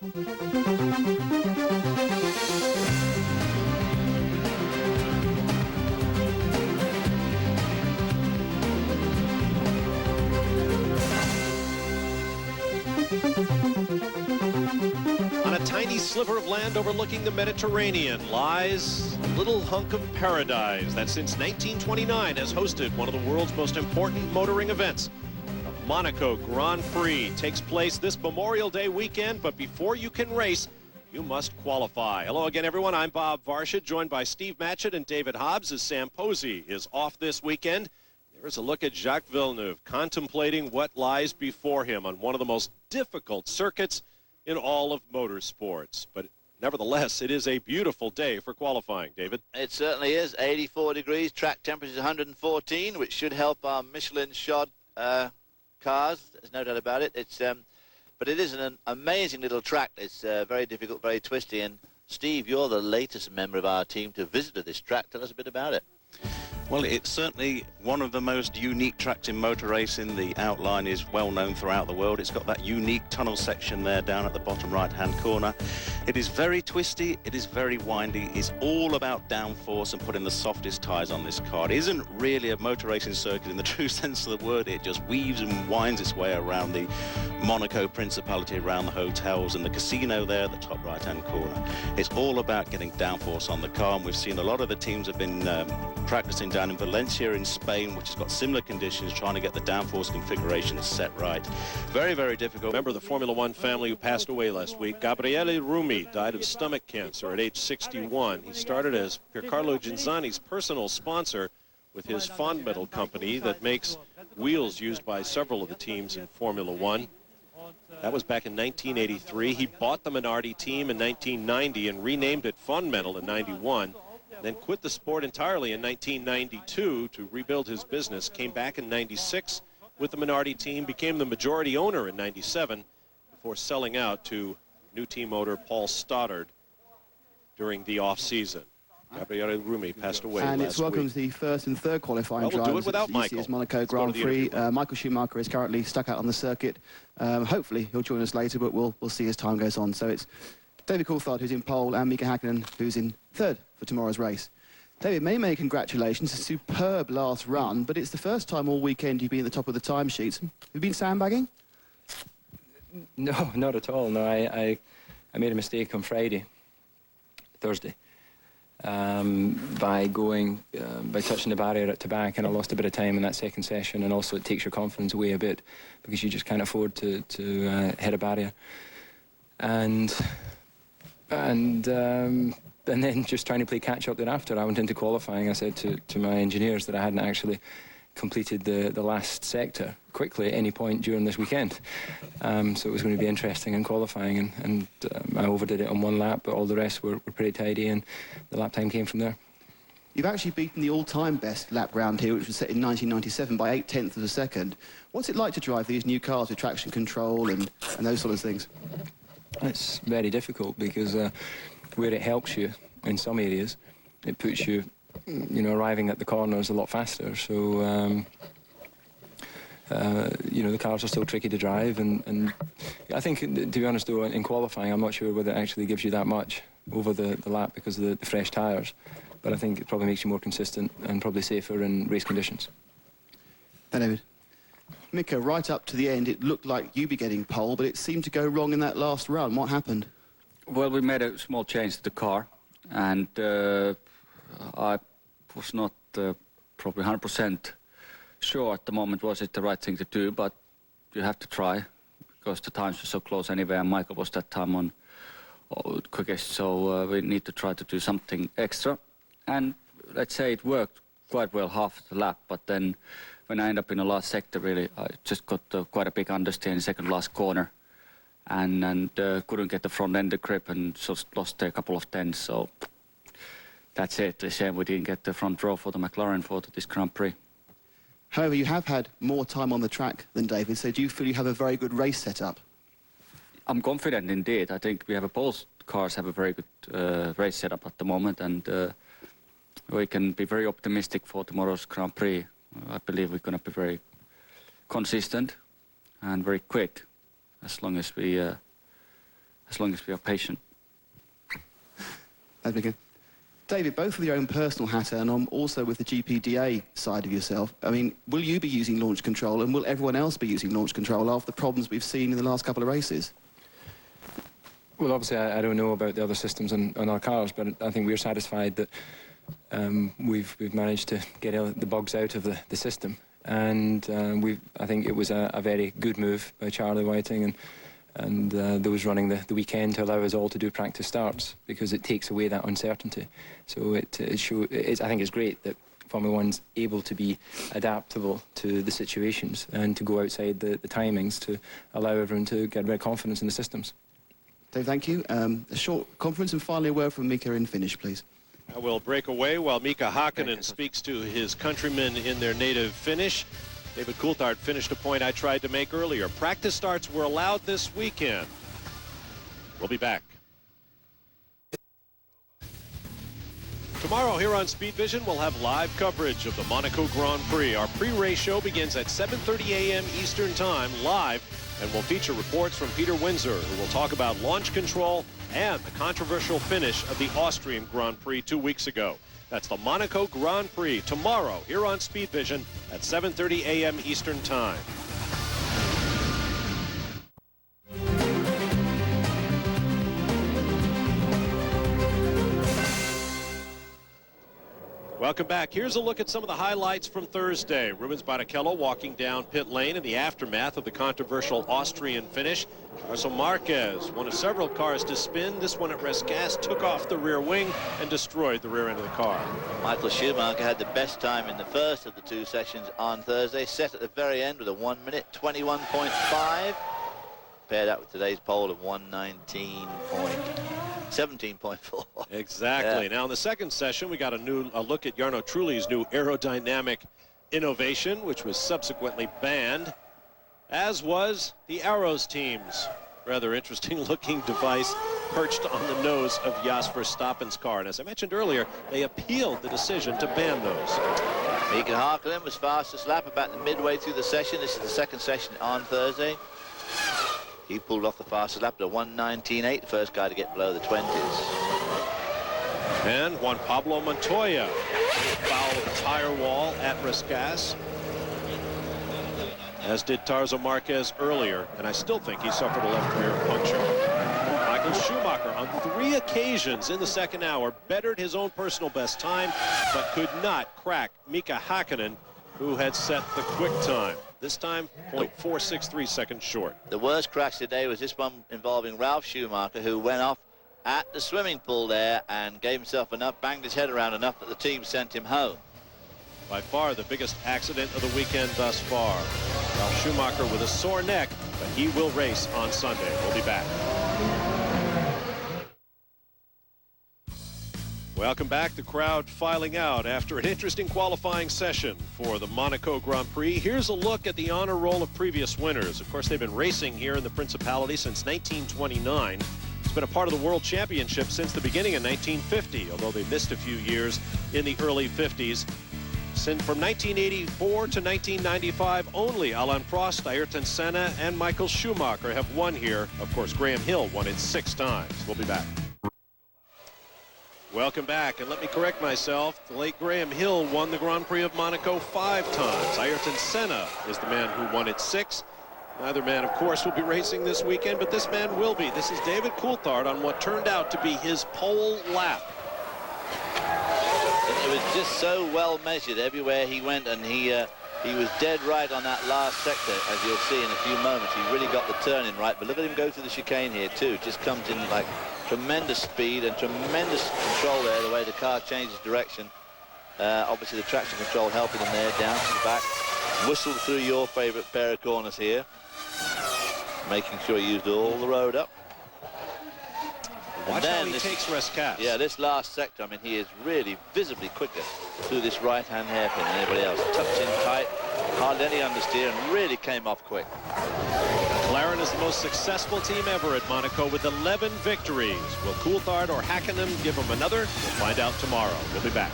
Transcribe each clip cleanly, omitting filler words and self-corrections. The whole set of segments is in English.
On a tiny sliver of land overlooking the Mediterranean lies a little hunk of paradise that since 1929 has hosted one of the world's most important motoring events. The Monaco Grand Prix takes place this Memorial Day weekend, but before you can race, you must qualify. Hello again, everyone. I'm Bob Varsha, joined by Steve Matchett and David Hobbs as Sam Posey is off this weekend. There's a look at Jacques Villeneuve contemplating what lies before him on one of the most difficult circuits in all of motorsports. But nevertheless, it is a beautiful day for qualifying, David. It certainly is. 84 degrees, track temperature is 114, which should help our Michelin-shod cars. There's no doubt about it. But it is an amazing little track. It's very difficult, very twisty. And Steve, you're the latest member of our team to visit this track. Tell us a bit about it. Well, it's certainly one of the most unique tracks in motor racing. The outline is well known throughout the world. It's got that unique tunnel section there down at the bottom right-hand corner. It is very twisty, it is very windy. It's all about downforce and putting the softest tyres on this car. It isn't really a motor racing circuit in the true sense of the word. It just weaves and winds its way around the Monaco Principality, around the hotels and the casino there at the top right-hand corner. It's all about getting downforce on the car, and we've seen a lot of the teams have been practicing down in Valencia in Spain, which has got similar conditions, trying to get the downforce configuration set right. Very, very difficult. Member of the Formula One family who passed away last week, Gabriele Rumi, died of stomach cancer at age 61. He started as Piercarlo Genzani's personal sponsor with his Fond Metal company that makes wheels used by several of the teams in Formula One. That was back in 1983. He bought the Minardi team in 1990 and renamed it Fond Metal in 91. Then quit the sport entirely in 1992 to rebuild his business, came back in 96 with the Minardi team, became the majority owner in 97 before selling out to new team owner Paul Stoddard during the off-season. Gabriele Rumi passed away and last it's welcome week. to the first and third qualifying We'll do it drivers without at Michael. this Monaco Grand Prix. Michael Schumacher is currently stuck out on the circuit. Hopefully he'll join us later, but we'll see as time goes on. So it's David Coulthard who's in pole and Mika Hakkinen who's in third for tomorrow's race. David, many congratulations. A superb last run, but it's the first time all weekend you've been at the top of the timesheets. Have you been sandbagging? No, not at all. No, I made a mistake on Thursday, by touching the barrier at Tabac, and I lost a bit of time in that second session, and also it takes your confidence away a bit because you just can't afford to hit a barrier. And then just trying to play catch-up thereafter. I went into qualifying. I said to my engineers that I hadn't actually completed the last sector quickly at any point during this weekend. So it was going to be interesting in qualifying, and I overdid it on one lap, but all the rest were pretty tidy, and the lap time came from there. You've actually beaten the all-time best lap round here, which was set in 1997 by 0.8 of a second. What's it like to drive these new cars with traction control and those sort of things? It's very difficult because where it helps you in some areas, it puts you, arriving at the corners a lot faster. So, the cars are still tricky to drive, and I think, to be honest, though, in qualifying, I'm not sure whether it actually gives you that much over the lap because of the fresh tyres. But I think it probably makes you more consistent and probably safer in race conditions. David. Mika, right up to the end, it looked like you'd be getting pole, but it seemed to go wrong in that last run. What happened? Well, we made a small change to the car, and I was not probably 100% sure at the moment was it the right thing to do, but you have to try because the times were so close anyway, and Michael was that time on quickest, so we need to try to do something extra. And let's say it worked quite well half the lap, but then when I end up in the last sector, really, I just got quite a big understeer in the second last corner, and couldn't get the front end grip, and just lost a couple of tenths. So that's it. The shame we didn't get the front row for the McLaren for this Grand Prix. However, you have had more time on the track than David, so do you feel you have a very good race setup? I'm confident indeed. I think we have both cars have a very good race setup at the moment, and we can be very optimistic for tomorrow's Grand Prix. I believe we're going to be very consistent and very quick, as long as we as long as we are patient. That's big. David, both with your own personal hat and also with the GPDA side of yourself, I mean, will you be using launch control and will everyone else be using launch control after the problems we've seen in the last couple of races? Well, obviously, I don't know about the other systems on our cars, but I think we're satisfied that we've managed to get the bugs out of the system. And I think it was a very good move by Charlie Whiting and those running the weekend to allow us all to do practice starts, because it takes away that uncertainty. So I think it's great that Formula One's able to be adaptable to the situations and to go outside the timings to allow everyone to get very confidence in the systems. Dave, thank you. A short conference and finally a word from Mika in Finnish, please. I will break away while Mika Hakkinen speaks to his countrymen in their native Finnish. David Coulthard finished a point I tried to make earlier. Practice starts were allowed this weekend. We'll be back. Tomorrow here on Speed Vision, we'll have live coverage of the Monaco Grand Prix. Our pre-race show begins at 7:30 a.m. Eastern Time, live, and will feature reports from Peter Windsor, who will talk about launch control and the controversial finish of the Austrian Grand Prix 2 weeks ago. That's the Monaco Grand Prix tomorrow here on Speed Vision at 7:30 a.m. Eastern Time. Welcome back. Here's a look at some of the highlights from Thursday. Rubens Barrichello walking down pit lane in the aftermath of the controversial Austrian finish. Marcel Marquez, one of several cars to spin. This one at Rescas took off the rear wing and destroyed the rear end of the car. Michael Schumacher had the best time in the first of the two sessions on Thursday, set at the very end with a 1 minute 21.5. Paired up with today's pole of 17.4. Exactly. Yeah. Now in the second session, we got a look at Jarno Trulli's new aerodynamic innovation, which was subsequently banned, as was the Arrows team's rather interesting looking device perched on the nose of Jos Verstappen's car. And as I mentioned earlier, they appealed the decision to ban those. Mika Hakkinen was fastest lap about the midway through the session. This is the second session on Thursday. He pulled off the fastest lap at 1:19.8, the first guy to get below the 20s. And Juan Pablo Montoya fouled the tire wall at Rescas, as did Tarzo Marquez earlier, and I still think he suffered a left rear puncture. Michael Schumacher on 3 occasions in the second hour bettered his own personal best time, but could not crack Mika Hakkinen, who had set the quick time. This time, 0.463 seconds short. The worst crash today was this one involving Ralf Schumacher, who went off at the swimming pool there and gave himself enough, banged his head around enough that the team sent him home. By far the biggest accident of the weekend thus far. Ralf Schumacher with a sore neck, but he will race on Sunday. We'll be back. Welcome back. The crowd filing out after an interesting qualifying session for the Monaco Grand Prix. Here's a look at the honor roll of previous winners. Of course, they've been racing here in the Principality since 1929. It's been a part of the World Championship since the beginning in 1950, although they missed a few years in the early 50s. From 1984 to 1995, only Alain Prost, Ayrton Senna, and Michael Schumacher have won here. Of course, Graham Hill won it 6 times. We'll be back. Welcome back, and let me correct myself. The late Graham Hill won the Grand Prix of Monaco 5 times. Ayrton Senna is the man who won it 6. Neither man, of course, will be racing this weekend, but this man will be. This is David Coulthard on what turned out to be his pole lap. It was just so well measured everywhere he went, and he was dead right on that last sector, as you'll see in a few moments. He really got the turn in right, but look at him go through the chicane here too. Just comes in like tremendous speed and tremendous control there, the way the car changes direction. Obviously the traction control helping him there, down to the back. Whistled through your favorite pair of corners here, making sure he used all the road up. Watch how he takes Rescas. Yeah, this last sector, I mean, he is really visibly quicker through this right-hand hairpin than anybody else. Tucked in tight, hardly any understeer, and really came off quick. McLaren is the most successful team ever at Monaco with 11 victories. Will Coulthard or Hakkinen give him another? We'll find out tomorrow. We'll be back.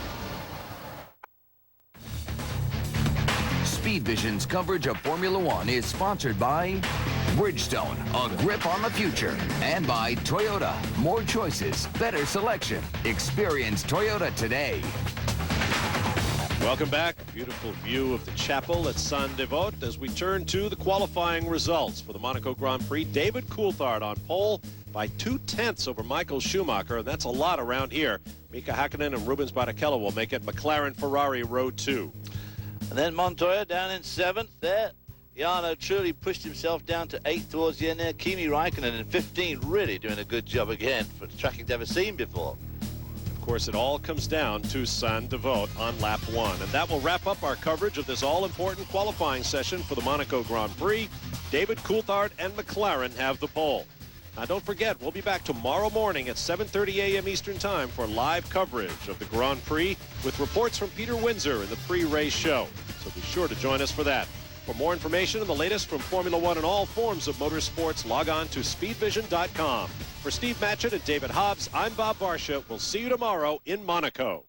Speed Vision's coverage of Formula One is sponsored by Bridgestone, a grip on the future. And by Toyota, more choices, better selection. Experience Toyota today. Welcome back. Beautiful view of the chapel at Saint-Devote as we turn to the qualifying results for the Monaco Grand Prix. David Coulthard on pole by 2/10 over Michael Schumacher, and that's a lot around here. Mika Hakkinen and Rubens Barrichello will make it McLaren Ferrari Row 2. And then Montoya down in 7th there. Jarno truly pushed himself down to 8th towards the end there. Kimi Räikkönen in 15, really doing a good job again for a track he'd never seen before. Of course, it all comes down to Saint-Devote on lap 1. And that will wrap up our coverage of this all-important qualifying session for the Monaco Grand Prix. David Coulthard and McLaren have the pole. Now, don't forget, we'll be back tomorrow morning at 7:30 a.m. Eastern Time for live coverage of the Grand Prix with reports from Peter Windsor in the pre-race show. So be sure to join us for that. For more information on the latest from Formula One and all forms of motorsports, log on to speedvision.com. For Steve Matchett and David Hobbs, I'm Bob Varsha. We'll see you tomorrow in Monaco.